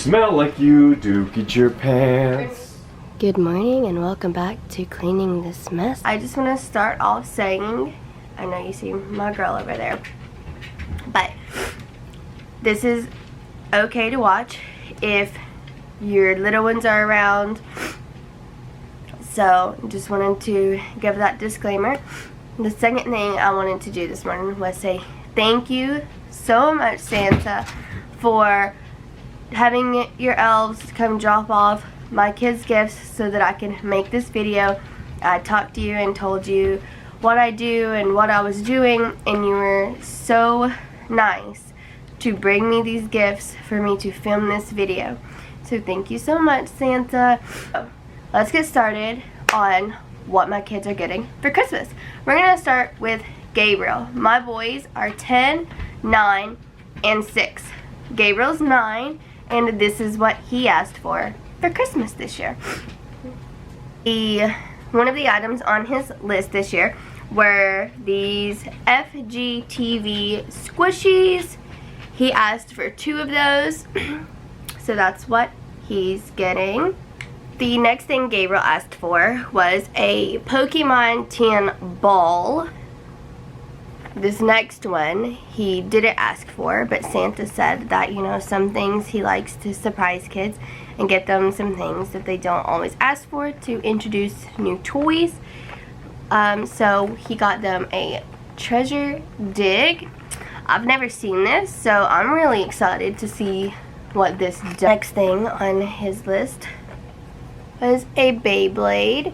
smell like you do. Get your pants. Good morning and welcome back to cleaning this mess. I just want to start off saying, I know you see my girl over there, but this is okay to watch if your little ones are around. So just wanted to give that disclaimer. The second thing I wanted to do this morning was say thank you so much, Santa, for having your elves come drop off my kids' gifts so that I can make this video. I talked to you and told you what I do and what I was doing, and you were so nice to bring me these gifts for me to film this video. So thank you so much, Santa. So, let's get started on what my kids are getting for Christmas. We're gonna start with Gabriel. My boys are 10, 9, and 6. Gabriel's 9, and this is what he asked for Christmas this year. One of the items on his list this year were these FGTV squishies. He asked for 2 of those, so that's what he's getting. The next thing Gabriel asked for was a Pokemon tin ball. This next one he didn't ask for, but Santa said that, you know, some things he likes to surprise kids and get them some things that they don't always ask for to introduce new toys. So he got them a treasure dig. I've never seen this, so I'm really excited to see what this does. Next thing on his list was a Beyblade.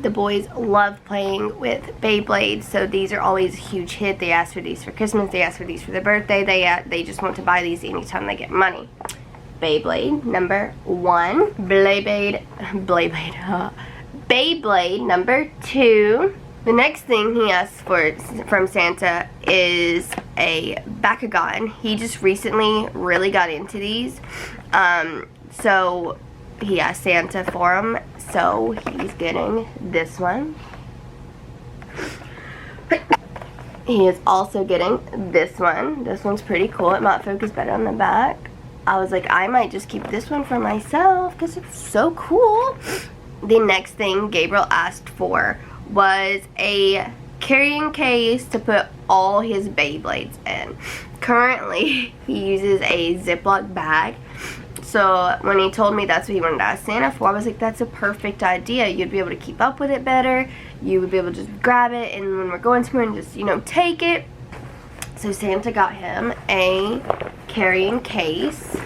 The boys love playing with Beyblades, so these are always a huge hit. They ask for these for Christmas, they ask for these for their birthday, they just want to buy these anytime they get money. Beyblade number 1, Beyblade number 2. The next thing he asked for from Santa is a Bakugan. He just recently really got into these, so he asked Santa for them, so he's getting this one. He is also getting this one. This one's pretty cool. It might focus better on the back. I was like, I might just keep this one for myself because it's so cool. The next thing Gabriel asked for was a carrying case to put all his Beyblades in. Currently, he uses a Ziploc bag. So when he told me that's what he wanted to ask Santa for, I was like, that's a perfect idea. You'd be able to keep up with it better. You would be able to just grab it, and when we're going somewhere, and just, you know, take it. So Santa got him a carrying case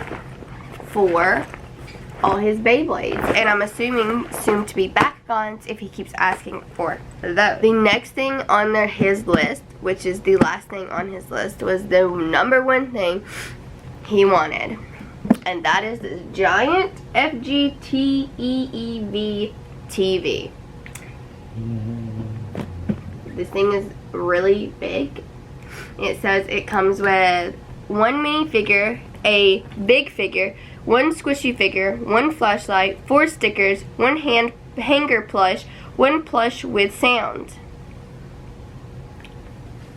for all his Beyblades, and I'm assuming soon to be Bakugans if he keeps asking for those. The next thing on his list, which is the last thing on his list, was the number 1 thing he wanted, and that is this giant FGTEEV TV. This thing is really big. It says it comes with 1 minifigure, a big figure, 1 squishy figure, 1 flashlight, 4 stickers, 1 hanger plush, 1 plush with sound.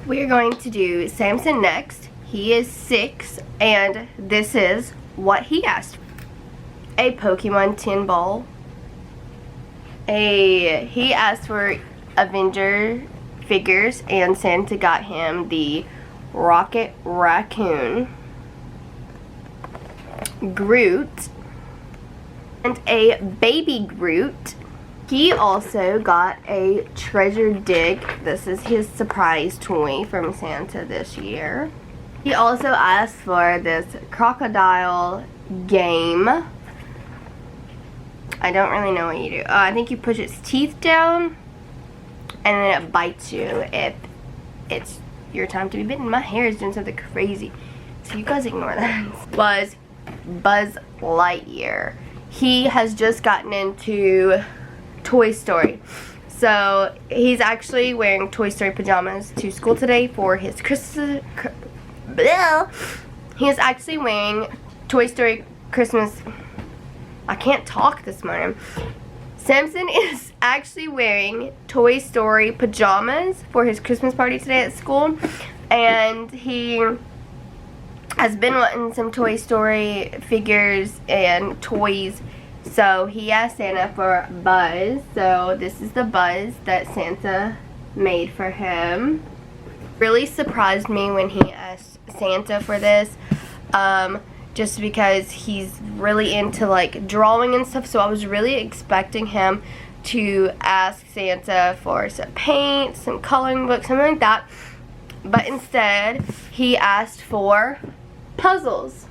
We're going to do Samson next. He is 6, and this is what he asked for. A Pokemon tin ball. He asked for Avenger figures, and Santa got him the Rocket Raccoon, Groot, and a baby Groot. He also got a treasure dig. This is his surprise toy from Santa this year. He also asked for this crocodile game. I don't really know what you do. I think you push its teeth down and then it bites you if it's your time to be bitten. My hair is doing something crazy, so you guys ignore that. Was Buzz Lightyear. He has just gotten into Toy Story. So he's actually wearing Toy Story pajamas to school today for his Christmas. He is actually wearing Toy Story Christmas. I can't talk this morning. Samson is actually wearing Toy Story pajamas for his Christmas party today at school, and he has been wanting some Toy Story figures and toys. So he asked Santa for Buzz. So this is the Buzz that Santa made for him. Really surprised me when he asked Santa for this. Just because he's really into like drawing and stuff. So I was really expecting him to ask Santa for some paint, some coloring books, something like that. But instead, he asked for puzzles.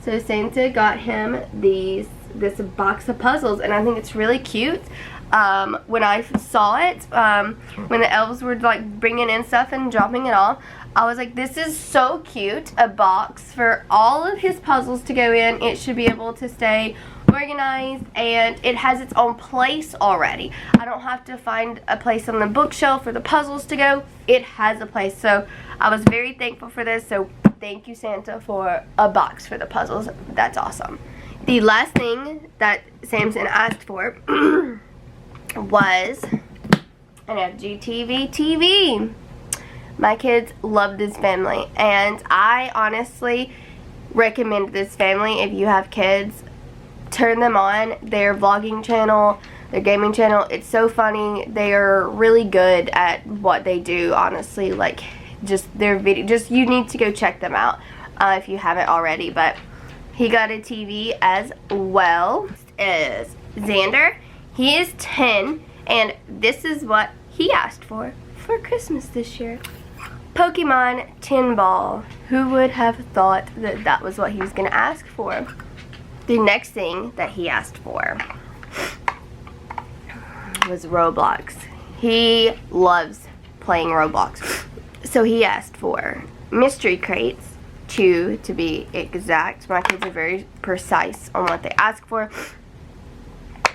So Santa got him this box of puzzles, and I think it's really cute. When I saw it, when the elves were like bringing in stuff and dropping it off, I was like, this is so cute. A box for all of his puzzles to go in. It should be able to stay organized, and it has its own place already. I don't have to find a place on the bookshelf for the puzzles to go. It has a place. So I was very thankful for this. So thank you, Santa, for a box for the puzzles. That's awesome. The last thing that Samson asked for was an FGTV TV. My kids love this family, and I honestly recommend this family. If you have kids, turn them on. Their vlogging channel, their gaming channel, it's so funny. They are really good at what they do, honestly. Like, just their video, just you need to go check them out if you haven't already. But he got a TV as well. Is Xander. He is 10, and this is what he asked for Christmas this year. Pokemon tin ball. Who would have thought that that was what he was going to ask for? The next thing that he asked for was Roblox. He loves playing Roblox. So he asked for mystery crates, 2 to be exact. My kids are very precise on what they ask for.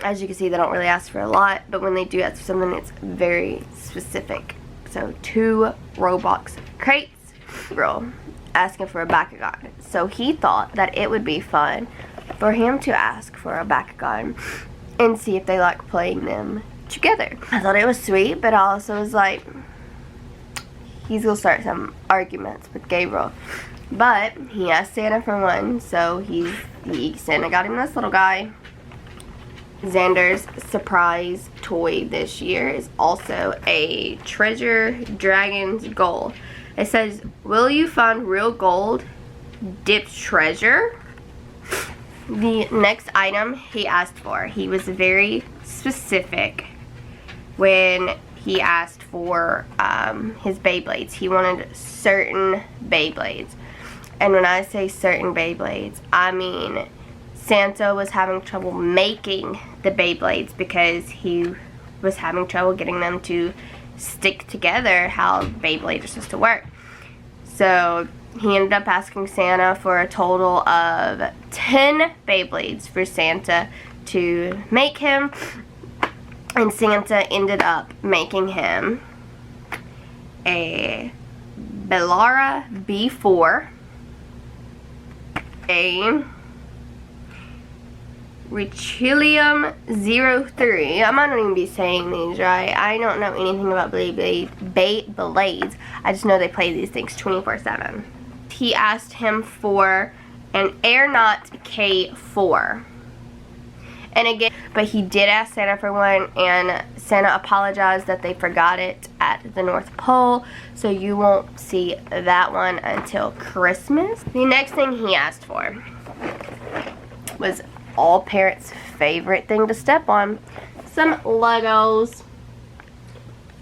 As you can see, they don't really ask for a lot, but when they do ask for something, it's very specific. So 2 Roblox crates. Girl asking for a Bakugan. So he thought that it would be fun for him to ask for a Bakugan and see if they like playing them together. I thought it was sweet, but I also was like, he's gonna start some arguments with Gabriel. But he asked Santa for one, so Santa got him this little guy. Xander's surprise toy this year is also a treasure dragon's gold. It says, will you find real gold dipped treasure? The next item he asked for, he was very specific when he asked for his Beyblades. He wanted certain Beyblades. And when I say certain Beyblades, I mean Santa was having trouble making the Beyblades because he was having trouble getting them to stick together how Beyblades are supposed to work. So he ended up asking Santa for a total of 10 Beyblades for Santa to make him. And Santa ended up making him a Bellara B4, a Richelium 03. I might not even be saying these right. I don't know anything about Beyblades. I just know they play these things 24/7. He asked him for an Aeronaut K4. And again, but he did ask Santa for one, and Santa apologized that they forgot it at the North Pole, so you won't see that one until Christmas. The next thing he asked for was all parents' favorite thing to step on, some Legos.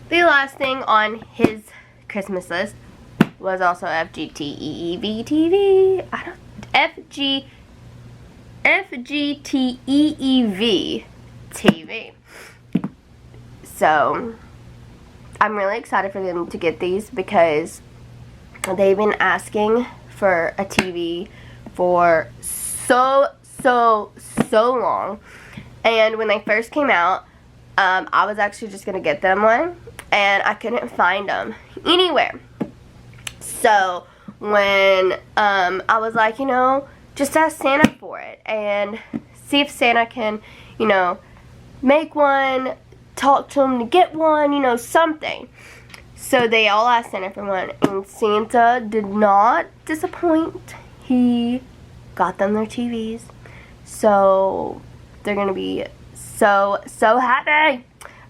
The last thing on his Christmas list was also FGTEEV TV. FGTEEV TV. So I'm really excited for them to get these because they've been asking for a TV for so long. And when they first came out, I was actually just gonna get them one, and I couldn't find them anywhere. So when I was like, you know, just ask Santa for it and see if Santa can, you know, make one, talk to him to get one, you know, something. So they all asked Santa for one, and Santa did not disappoint. he got them their TVs. So they're gonna be so happy.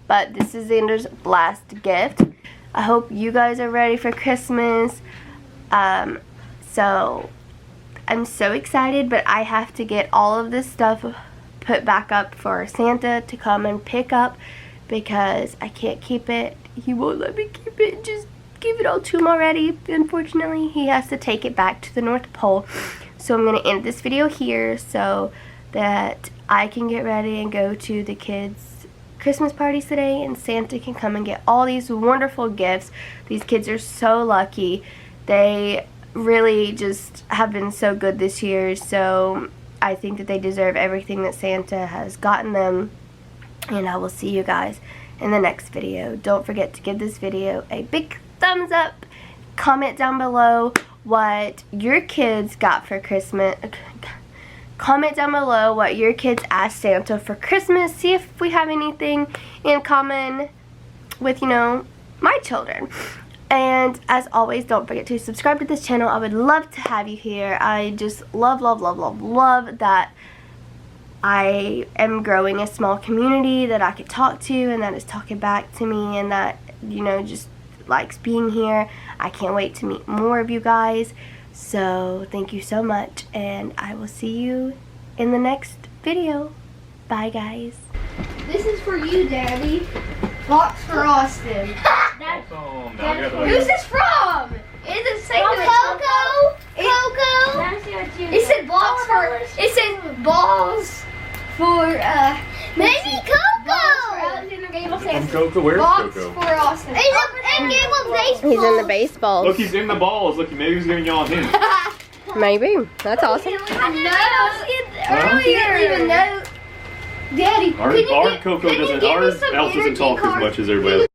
But this is Xander's last gift. I hope you guys are ready for Christmas. So I'm so excited, but I have to get all of this stuff put back up for Santa to come and pick up because I can't keep it. He won't let me keep it. Just give it all to him already. Unfortunately, he has to take it back to the North Pole. So I'm going to end this video here so that I can get ready and go to the kids' Christmas parties today, and Santa can come and get all these wonderful gifts. These kids are so lucky. They really just have been so good this year, so I think that they deserve everything that Santa has gotten them. And I will see you guys in the next video. Don't forget to give this video a big thumbs up. Comment down below what your kids got for Christmas. Comment down below what your kids asked Santa for Christmas. See if we have anything in common with, you know, my children. And as always, don't forget to subscribe to this channel. I would love to have you here. I just love that I am growing a small community that I could talk to and that is talking back to me and that, you know, just likes being here. I can't wait to meet more of you guys. So thank you so much, and I will see you in the next video. Bye, guys. This is for you, Daddy. Box for Austin. Who's this from? It said Coco. It said box for. It said balls for. Maybe Coco. Coco, where's Box Coco? for Austin. He's He's in the baseball. Look, he's in the balls. Look, maybe he's giving y'all a hint. Maybe. That's awesome. Huh? He didn't even know. Daddy, Our Coco doesn't. Our elf doesn't talk as much as everybody else.